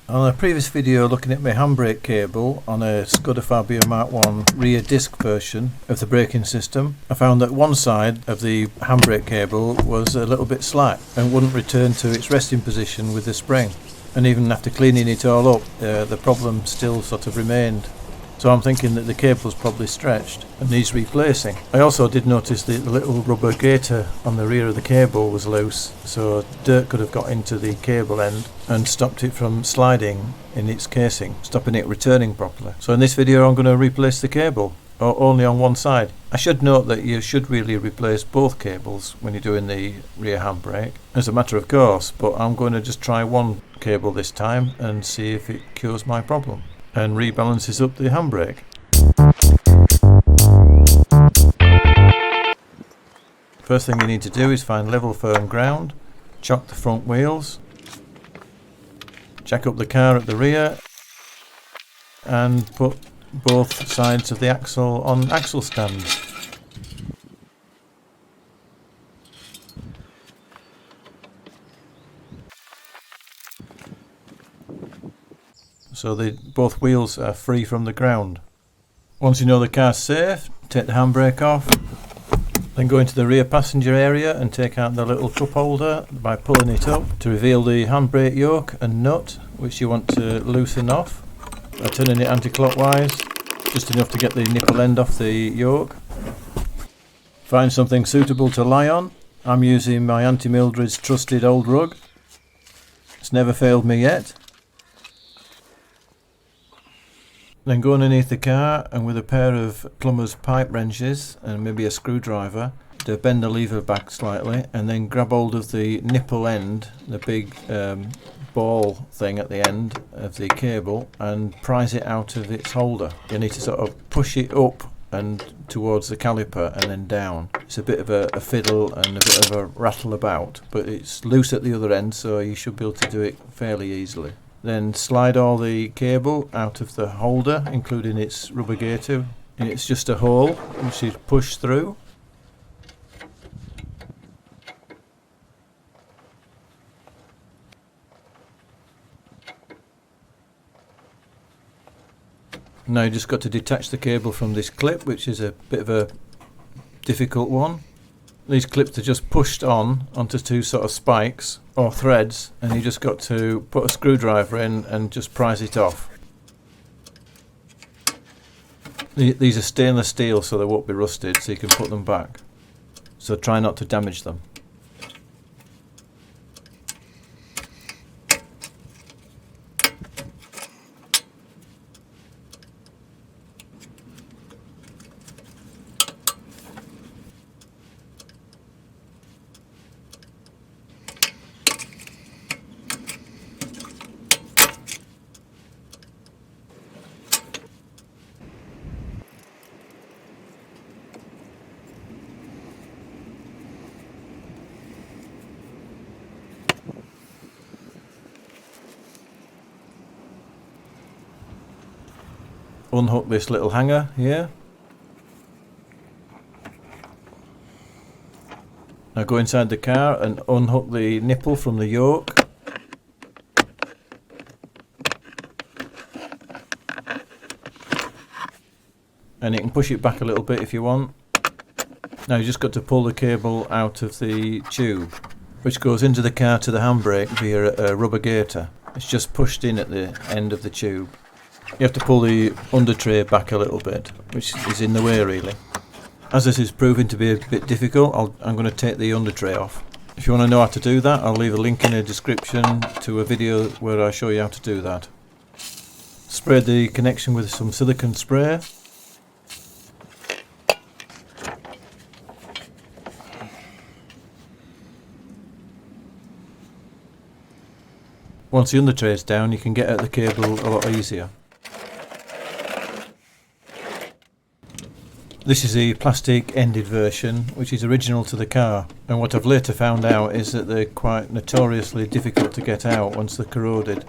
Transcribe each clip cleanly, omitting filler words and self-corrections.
On a previous video looking at my handbrake cable on a Skoda Fabia Mark 1 rear disc version of the braking system, I found that one side of the handbrake cable was a little bit slack and wouldn't return to its resting position with the spring. And even after cleaning it all up, the problem still sort of remained. So I'm thinking that the cable's probably stretched and needs replacing. I also did notice that the little rubber gaiter on the rear of the cable was loose, so dirt could have got into the cable end and stopped it from sliding in its casing, stopping it returning properly. So in this video I'm going to replace the cable, or only on one side. I should note that you should really replace both cables when you're doing the rear handbrake, as a matter of course, but I'm going to just try one cable this time and see if it cures my problem and rebalances up the handbrake. First thing you need to do is find level firm ground, chock the front wheels, jack up the car at the rear and put both sides of the axle on axle stands. So both wheels are free from the ground. Once you know the car's safe, take the handbrake off, then go into the rear passenger area and take out the little cup holder by pulling it up to reveal the handbrake yoke and nut, which you want to loosen off by turning it anti-clockwise, just enough to get the nipple end off the yoke. Find something suitable to lie on. I'm using my Auntie Mildred's trusted old rug. It's never failed me yet. Then go underneath the car and with a pair of plumber's pipe wrenches and maybe a screwdriver to bend the lever back slightly, and then grab hold of the nipple end, the big ball thing at the end of the cable, and prise it out of its holder. You need to sort of push it up and towards the caliper and then down. It's a bit of a fiddle and a bit of a rattle about, but it's loose at the other end, so you should be able to do it fairly easily. Then slide all the cable out of the holder, including its rubber gaiter. And it's just a hole which is pushed through. Now you just got to detach the cable from this clip, which is a bit of a difficult one. These clips are just pushed onto two sort of spikes or threads, and you just got to put a screwdriver in and just prise it off. These are stainless steel, so they won't be rusted, so you can put them back. So try not to damage them. Unhook this little hanger here. Now go inside the car and unhook the nipple from the yoke. And you can push it back a little bit if you want. Now you just got to pull the cable out of the tube, which goes into the car to the handbrake via a rubber gaiter. It's just pushed in at the end of the tube. You have to pull the under tray back a little bit, which is in the way really. As this is proving to be a bit difficult, I'm going to take the under tray off. If you want to know how to do that, I'll leave a link in the description to a video where I show you how to do that. Spray the connection with some silicone spray. Once the under tray is down, you can get at the cable a lot easier. This is the plastic ended version, which is original to the car, and what I've later found out is that they're quite notoriously difficult to get out once they're corroded.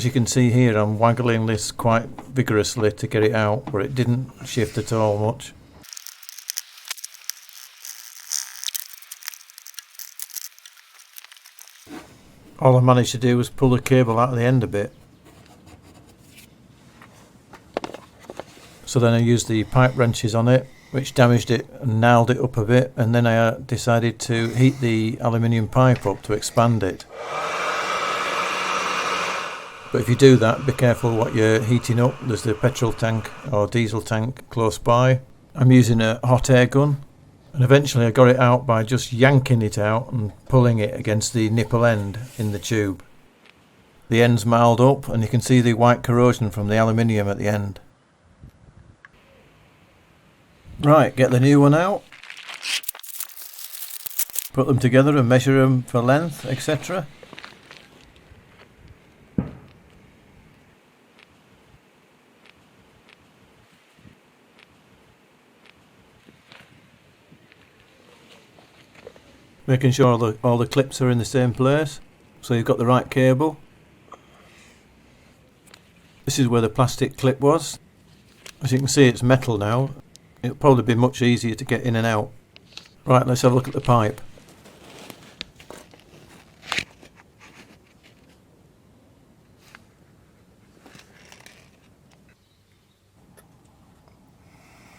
As you can see here, I'm waggling this quite vigorously to get it out, but it didn't shift at all much. All I managed to do was pull the cable out of the end a bit. So then I used the pipe wrenches on it, which damaged it and nailed it up a bit, and then I decided to heat the aluminium pipe up to expand it. But if you do that, be careful what you're heating up. There's the petrol tank or diesel tank close by. I'm using a hot air gun, and eventually I got it out by just yanking it out and pulling it against the nipple end in the tube. The end's marled up and you can see the white corrosion from the aluminium at the end. Right, get the new one out, put them together and measure them for length, etc. Making sure all the clips are in the same place, so you've got the right cable. This is where the plastic clip was. As you can see, it's metal now. It'll probably be much easier to get in and out. Right, let's have a look at the pipe.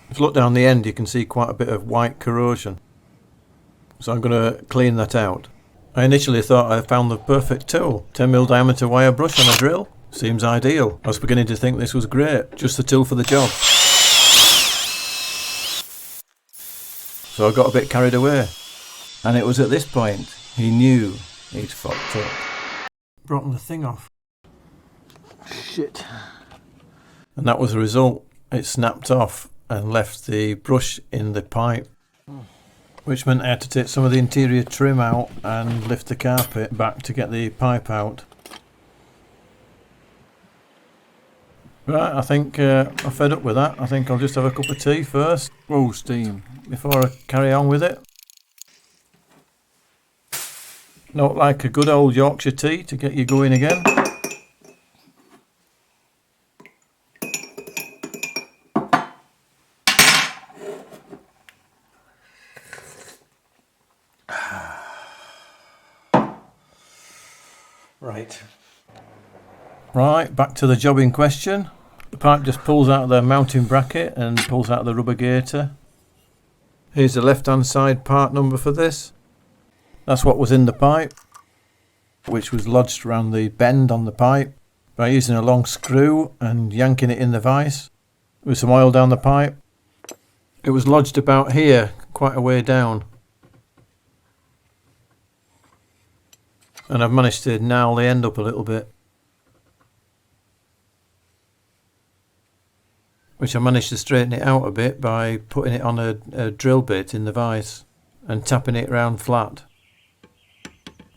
If you look down the end, you can see quite a bit of white corrosion. So I'm going to clean that out. I initially thought I found the perfect tool. 10mm diameter wire brush on a drill. Seems ideal. I was beginning to think this was great. Just the tool for the job. So I got a bit carried away. And it was at this point he knew he'd fucked up. Broken the thing off. Shit. And that was the result. It snapped off and left the brush in the pipe. Which meant I had to take some of the interior trim out and lift the carpet back to get the pipe out. Right, I think I'm fed up with that. I think I'll just have a cup of tea first. Whoa, steam. Before I carry on with it. Not like a good old Yorkshire tea to get you going again. Right, back to the job in question. The pipe just pulls out of the mounting bracket and pulls out the rubber gator. Here's the left hand side part number for this. That's what was in the pipe, which was lodged around the bend on the pipe by using a long screw and yanking it in the vise with some oil down the pipe. It was lodged about here, quite a way down. And I've managed to nail the end up a little bit, which I managed to straighten it out a bit by putting it on a drill bit in the vise and tapping it round flat.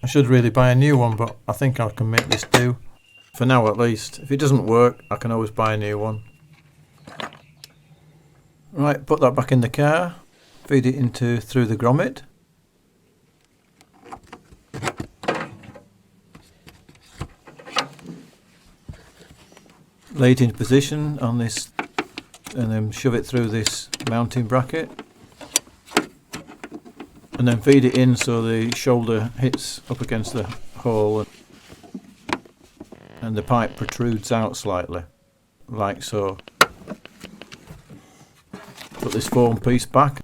I should really buy a new one, but I think I can make this do. For now at least. If it doesn't work, I can always buy a new one. Right, put that back in the car. Feed it into through the grommet. Lay it into position on this and then shove it through this mounting bracket. And then feed it in so the shoulder hits up against the hole and the pipe protrudes out slightly, like so. Put this foam piece back.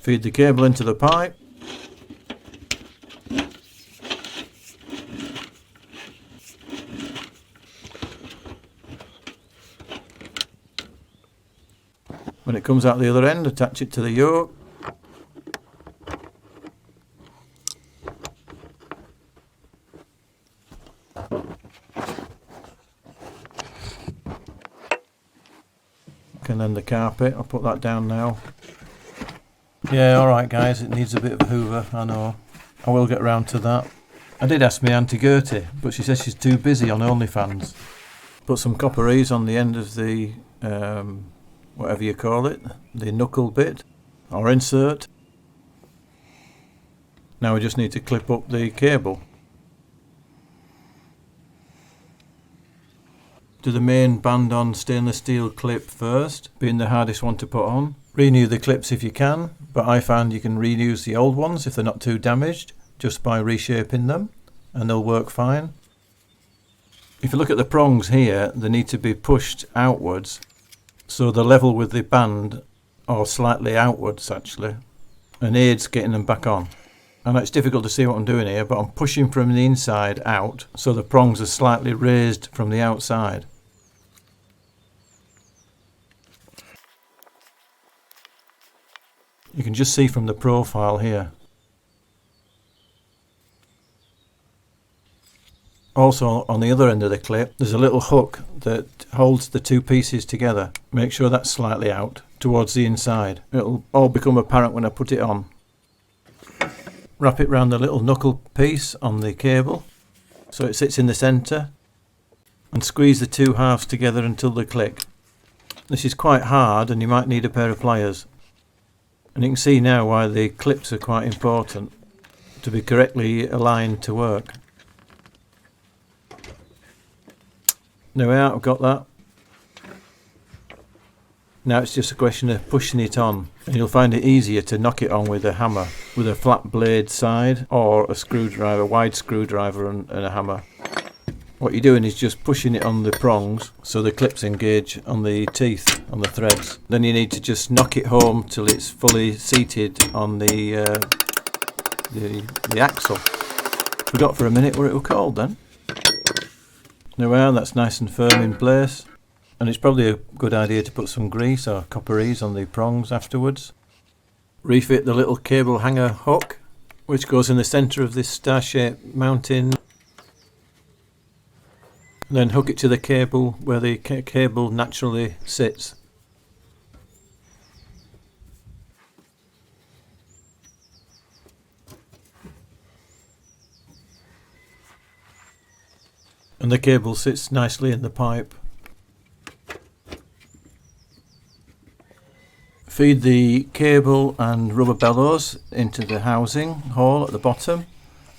Feed the cable into the pipe. When it comes out the other end, attach it to the yoke. and then the carpet. I'll put that down now. Yeah, alright guys, it needs a bit of a hoover, I know. I will get round to that. I did ask my Auntie Gertie, but she says she's too busy on OnlyFans. Put some copper ease on the end of the, whatever you call it, the knuckle bit, or insert. Now we just need to clip up the cable. Do the main band-on stainless steel clip first, being the hardest one to put on. Renew the clips if you can, but I found you can reuse the old ones if they're not too damaged, just by reshaping them, and they'll work fine. If you look at the prongs here, they need to be pushed outwards, so they're level with the band, or slightly outwards actually, and aids getting them back on. And it's difficult to see what I'm doing here, but I'm pushing from the inside out, so the prongs are slightly raised from the outside. You can just see from the profile here. Also, on the other end of the clip, there's a little hook that holds the two pieces together. Make sure that's slightly out towards the inside. It'll all become apparent when I put it on. Wrap it round the little knuckle piece on the cable so it sits in the centre, and squeeze the two halves together until they click. This is quite hard and you might need a pair of pliers. And you can see now why the clips are quite important to be correctly aligned to work. Now I've got that. Now it's just a question of pushing it on, and you'll find it easier to knock it on with a hammer, with a flat blade side or a screwdriver, wide screwdriver and a hammer. What you're doing is just pushing it on the prongs so the clips engage on the teeth, on the threads. Then you need to just knock it home till it's fully seated on the axle. Forgot for a minute what it was called then. There we are, that's nice and firm in place. And it's probably a good idea to put some grease or copper ease on the prongs afterwards. Refit the little cable hanger hook, which goes in the centre of this star-shaped mounting. Then hook it to the cable where the cable naturally sits. And the cable sits nicely in the pipe. Feed the cable and rubber bellows into the housing hole at the bottom,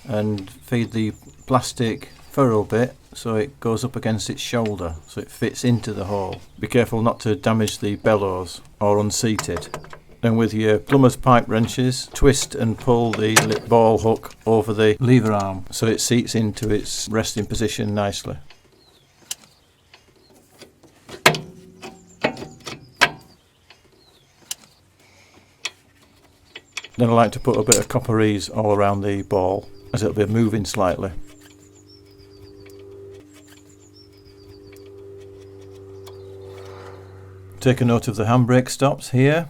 and feed the plastic furrow bit so it goes up against its shoulder so it fits into the hole. Be careful not to damage the bellows or unseat it. Then with your plumber's pipe wrenches, twist and pull the ball hook over the lever arm so it seats into its resting position nicely. Then I like to put a bit of copper ease all around the ball as it'll be moving slightly. Take a note of the handbrake stops here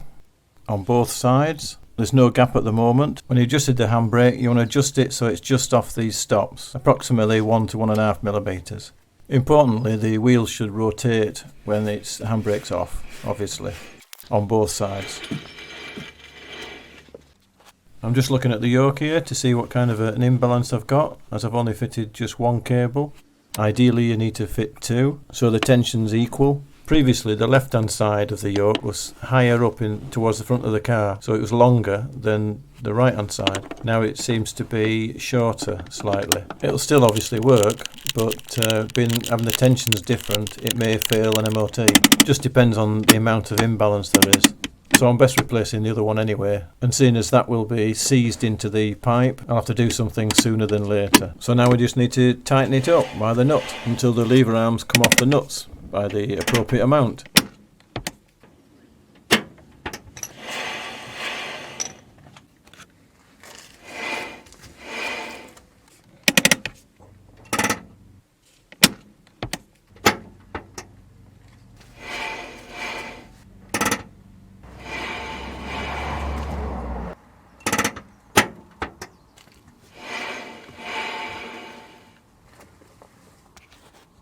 on both sides. There's no gap at the moment. When you adjusted the handbrake, you want to adjust it so it's just off these stops, approximately 1 to 1.5 millimeters. Importantly, the wheels should rotate when the handbrake's off, obviously, on both sides. I'm just looking at the yoke here to see what kind of an imbalance I've got, as I've only fitted just one cable. Ideally you need to fit two, so the tension's equal. Previously the left hand side of the yoke was higher up towards the front of the car, so it was longer than the right hand side. Now it seems to be shorter slightly. It'll still obviously work, but having the tensions different, it may fail an MOT. Just depends on the amount of imbalance there is. So I'm best replacing the other one anyway, and seeing as that will be seized into the pipe, I'll have to do something sooner than later. So now we just need to tighten it up by the nut until the lever arms come off the nuts by the appropriate amount.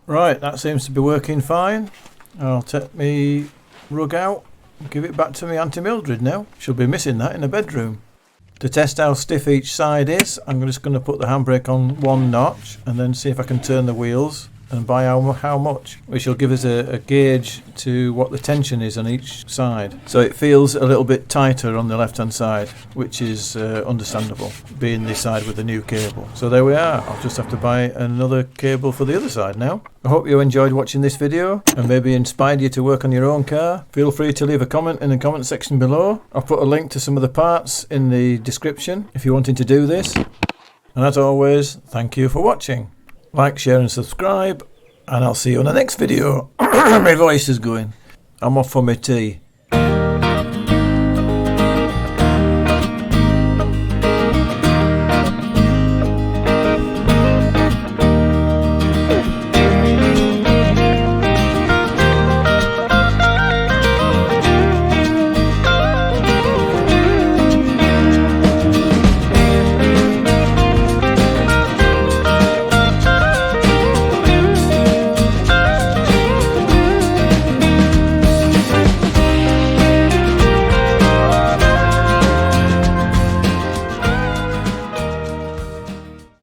Right, that seems to be working fine. I'll take my rug out, give it back to my Auntie Mildred now. She'll be missing that in the bedroom. To test how stiff each side is, I'm just going to put the handbrake on one notch and then see if I can turn the wheels and by how much, which will give us a gauge to what the tension is on each side. So it feels a little bit tighter on the left hand side, which is understandable, being this side with the new cable. So there we are. I'll just have to buy another cable for the other side now. I hope you enjoyed watching this video and maybe inspired you to work on your own car. Feel free to leave a comment in the comment section below. I'll put a link to some of the parts in the description if you're wanting to do this. And as always, thank you for watching. Like, share and subscribe, and I'll see you on the next video. My voice is going. I'm off for my tea.